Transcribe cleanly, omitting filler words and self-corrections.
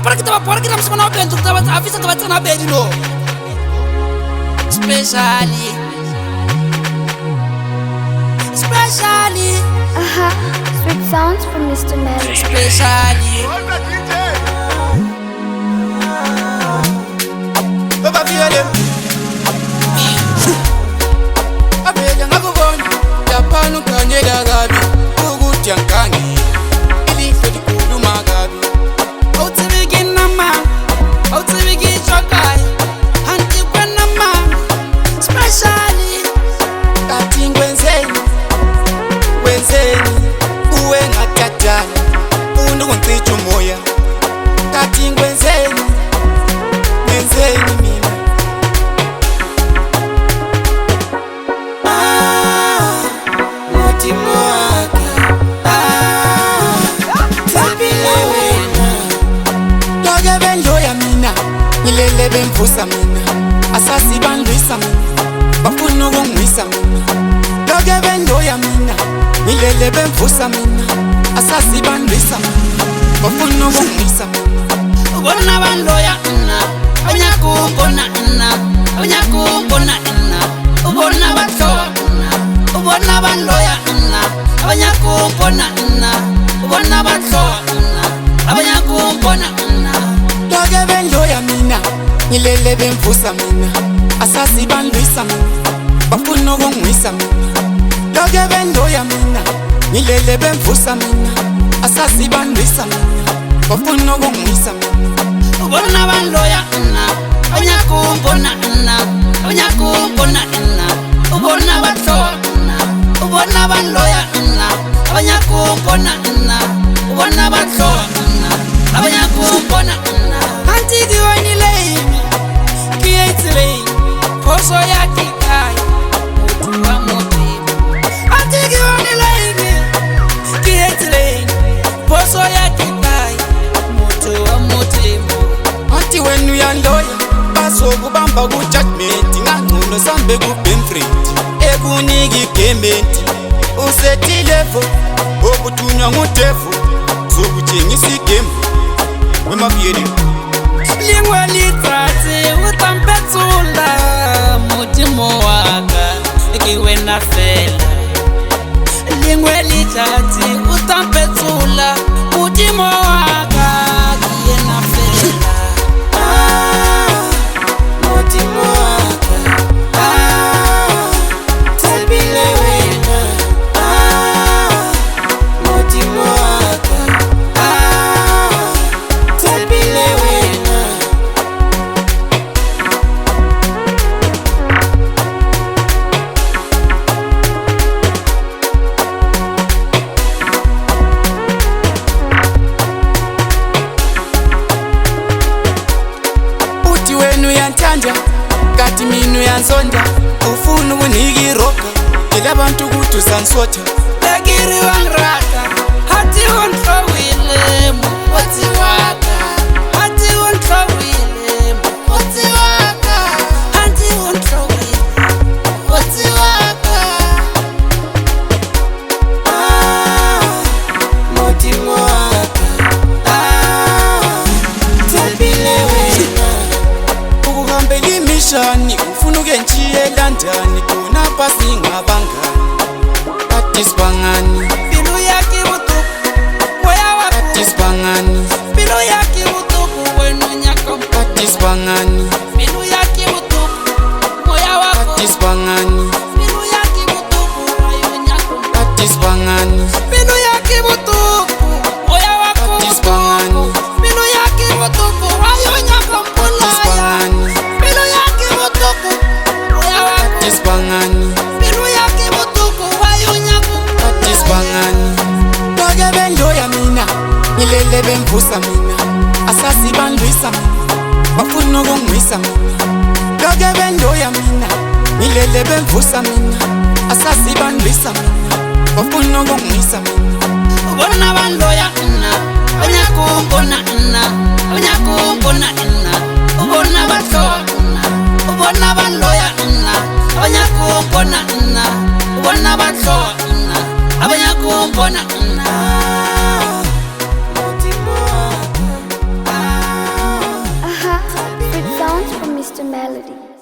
para kita msiko na bentu kita afisa kita na bedi no. Especially. Sweet sounds from Mr. Mel. Especially. Baba viale. Abega ngakubona. Yapano kanyela gabi. Ukuthi yankangi. Ilihlo likhuluma gabi. Awutsibiki nama. Awutsibiki chokai. Hanti kwena ma. Especially. Kathi ngwenzeni. Uwe ngatatala Undu kunticha umoya Kati ngwenzeni mina Mutima waka Tabile wena Loge benjoya mina Nilele benfusa mina Asasi bandwisa mina Bafunu kungwisa mina Loge benjoya mina Nilele benfusa mina Asasi bandwisa mina Bafunu kungwisa mina Ubona bandoya ina Abanyakumbona ina Abanyakumbona ina Ubona batloa ina Ubona bandoya ina Abanyakumbona ina Ubona batloa ina Abanyakumbona ina Loge bendoya mina Nilele benfusa mina Asasi bandwisa mina Bafunu kungwisa mina Loge bendoya mina Nilele benfusa mina Asasi bandwisa mina Bafunu kungwisa mina Ubona bandoya ina Abanyakumbona ina Abanyakumbona ina Ubona batloa ina Ubona bandoya ina Abanyakumbona ina Ubona batloa ina Abanyakumbona ina Antiki wanilemi Kiyetilei Poso ya kikai Mutu wa mutu Antiki wanilemi Kiyetilei Poso ya kikai Mutu wa mutu Anti wenu ya ndoya Baso kubamba ku judgment Ngangcuno sambe ku benfriend Ekuniki payment Usetilevo Okutunywa ngutevo Zokutshengisa igame Wemafiyeli Lingwe litrati utampetsula Mutimo waka Ikiwe na fela Lingwe litrati utampetsula Mutimo waka Ikiwe na fela Mutimo waka Tabile wena Mutimo waka Tabile wena Uti wenu yantanja Kati minu yansonda Ufunu uniki roka Kila bantu kutu sansota Legiri wangrata Hati untrowile Mupoti waka Hati untrowile Mupoti waka Hati untrowile Mupoti waka Mutimo waka Tabile wena Ukuhambeli mishani Ufunuke nchiye landani Kuna pasi ngabangani Batisbangani Bilu yaki butuku Moya waku Batisbangani Bilu yaki butuku Wenu nyako Batisbangani Bilu yaki butuku Moya waku Batisbangani Bilu yaki butuku Wenu nyako Batisbangani Bilu yaki butuku Moya waku Batisbangani Bilu yaki butuku Wenu nyako Batisbangani Bilu yaki butuku Moya waku Batisbangani Bilu yaki butuku Wenu nyako Batisbangani Loge bendoya mina Nilele benfusa mina Asasi bandwisa mina Bafunu kungwisa mina Loge bendoya mina Nilele benfusa mina Asasi bandwisa mina Bafunu kungwisa mina Ubona bandoya ina Abanyakumbona ina Abanyakumbona ina Ubona batloa ina Ubona bandoya ina Abanyakumbona ina Ubona batloa ina Abanyakumbona ina Mutimo waka Mr. Melody.